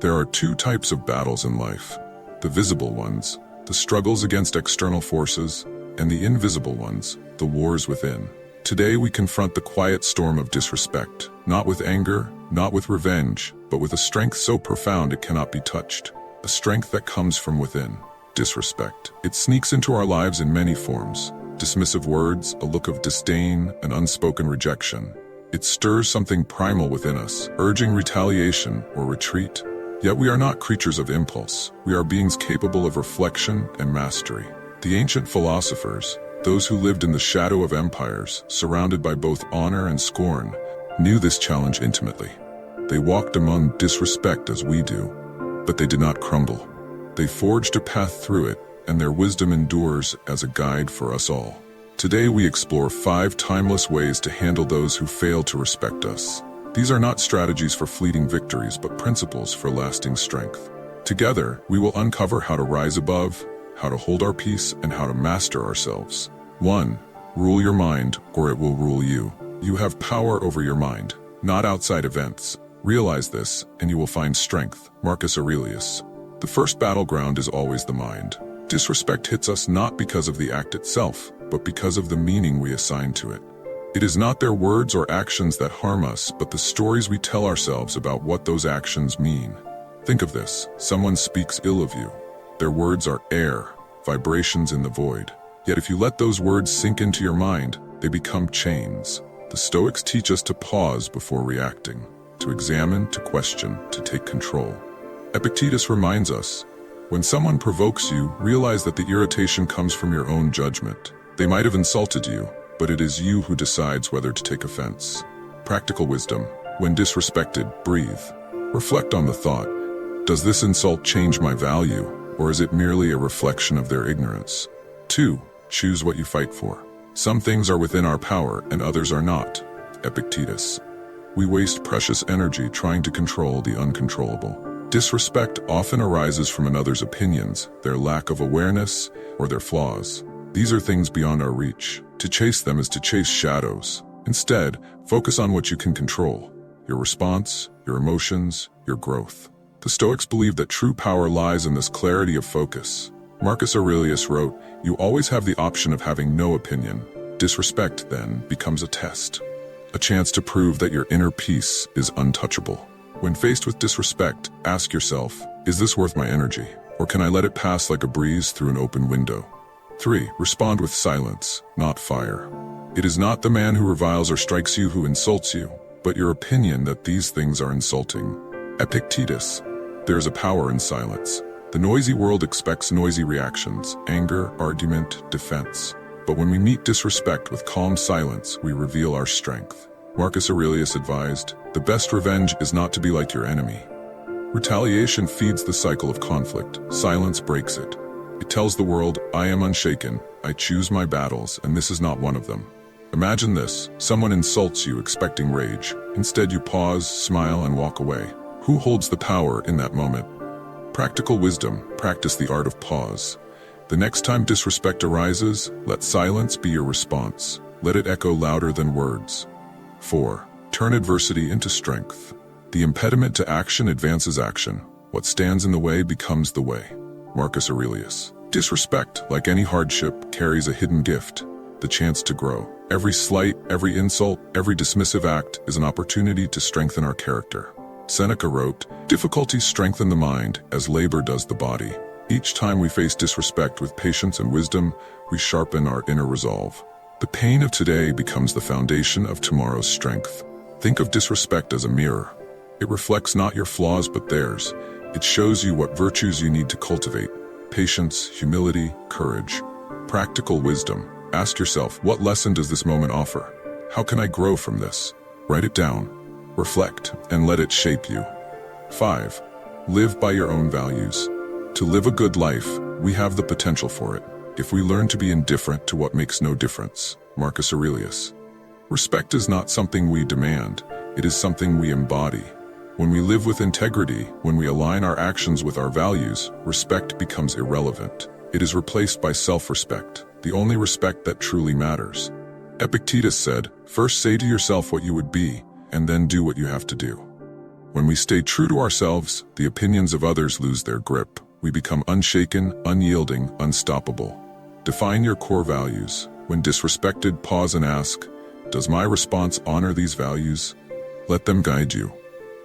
There are two types of battles in life: the visible ones, the struggles against external forces, and the invisible ones, the wars within. Today we confront the quiet storm of disrespect, not with anger, not with revenge, but with a strength so profound it cannot be touched. A strength that comes from within. Disrespect. It sneaks into our lives in many forms. Dismissive words, a look of disdain, an unspoken rejection. It stirs something primal within us, urging retaliation or retreat. Yet we are not creatures of impulse. We are beings capable of reflection and mastery. The ancient philosophers, those who lived in the shadow of empires, surrounded by both honor and scorn, knew this challenge intimately. They walked among disrespect as we do, but they did not crumble. They forged a path through it, and their wisdom endures as a guide for us all. Today we explore 5 timeless ways to handle those who fail to respect us. These are not strategies for fleeting victories, but principles for lasting strength. Together, we will uncover how to rise above, how to hold our peace, and how to master ourselves. 1. Rule your mind, or it will rule you. You have power over your mind, not outside events. Realize this, and you will find strength. Marcus Aurelius. The first battleground is always the mind. Disrespect hits us not because of the act itself, but because of the meaning we assign to it. It is not their words or actions that harm us, but the stories we tell ourselves about what those actions mean. Think of this: someone speaks ill of you. Their words are air, vibrations in the void. Yet if you let those words sink into your mind, they become chains. The Stoics teach us to pause before reacting, to examine, to question, to take control. Epictetus reminds us, when someone provokes you, realize that the irritation comes from your own judgment. They might have insulted you, but it is you who decides whether to take offense. Practical wisdom. When disrespected, breathe. Reflect on the thought: does this insult change my value, or is it merely a reflection of their ignorance? 2. Choose what you fight for. Some things are within our power and others are not. Epictetus. We waste precious energy trying to control the uncontrollable. Disrespect often arises from another's opinions, their lack of awareness, or their flaws. These are things beyond our reach. To chase them is to chase shadows. Instead, focus on what you can control: your response, your emotions, your growth. The Stoics believed that true power lies in this clarity of focus. Marcus Aurelius wrote, "You always have the option of having no opinion." Disrespect, then, becomes a test. A chance to prove that your inner peace is untouchable. When faced with disrespect, ask yourself, is this worth my energy? Or can I let it pass like a breeze through an open window? 3. Respond with silence, not fire. It is not the man who reviles or strikes you who insults you, but your opinion that these things are insulting. Epictetus. There is a power in silence. The noisy world expects noisy reactions: anger, argument, defense. But when we meet disrespect with calm silence, we reveal our strength. Marcus Aurelius advised, "The best revenge is not to be like your enemy." Retaliation feeds the cycle of conflict. Silence breaks it. It tells the world, I am unshaken, I choose my battles, and this is not one of them. Imagine this: someone insults you expecting rage. Instead you pause, smile, and walk away. Who holds the power in that moment? Practical wisdom. Practice the art of pause. The next time disrespect arises, let silence be your response. Let it echo louder than words. 4. Turn adversity into strength. The impediment to action advances action. What stands in the way becomes the way. Marcus Aurelius. Disrespect, like any hardship, carries a hidden gift: the chance to grow. Every slight, every insult, every dismissive act is an opportunity to strengthen our character. Seneca wrote, "Difficulties strengthen the mind as labor does the body." Each time we face disrespect with patience and wisdom, we sharpen our inner resolve. The pain of today becomes the foundation of tomorrow's strength. Think of disrespect as a mirror. It reflects not your flaws but theirs. It shows you what virtues you need to cultivate: patience, humility, courage. Practical wisdom. Ask yourself, what lesson does this moment offer? How can I grow from this? Write it down. Reflect, and let it shape you. 5. Live by your own values. To live a good life, we have the potential for it, if we learn to be indifferent to what makes no difference. Marcus Aurelius. Respect is not something we demand, it is something we embody. When we live with integrity, when we align our actions with our values, respect becomes irrelevant. It is replaced by self-respect, the only respect that truly matters. Epictetus said, "First say to yourself what you would be, and then do what you have to do." When we stay true to ourselves, the opinions of others lose their grip. We become unshaken, unyielding, unstoppable. Define your core values. When disrespected, pause and ask, does my response honor these values? Let them guide you.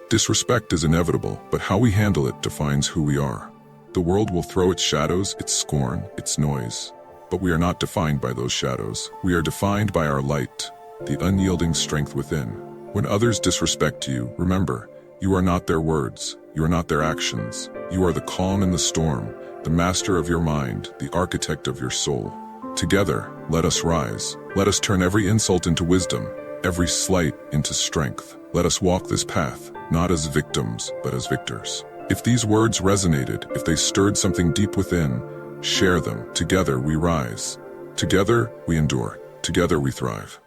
Disrespect is inevitable, but how we handle it defines who we are. The world will throw its shadows, its scorn, its noise. But we are not defined by those shadows. We are defined by our light, the unyielding strength within. When others disrespect you, remember, you are not their words, you are not their actions. You are the calm in the storm, the master of your mind, the architect of your soul. Together, let us rise. Let us turn every insult into wisdom, every slight into strength. Let us walk this path, not as victims, but as victors. If these words resonated, if they stirred something deep within, share them. Together we rise. Together we endure. Together we thrive.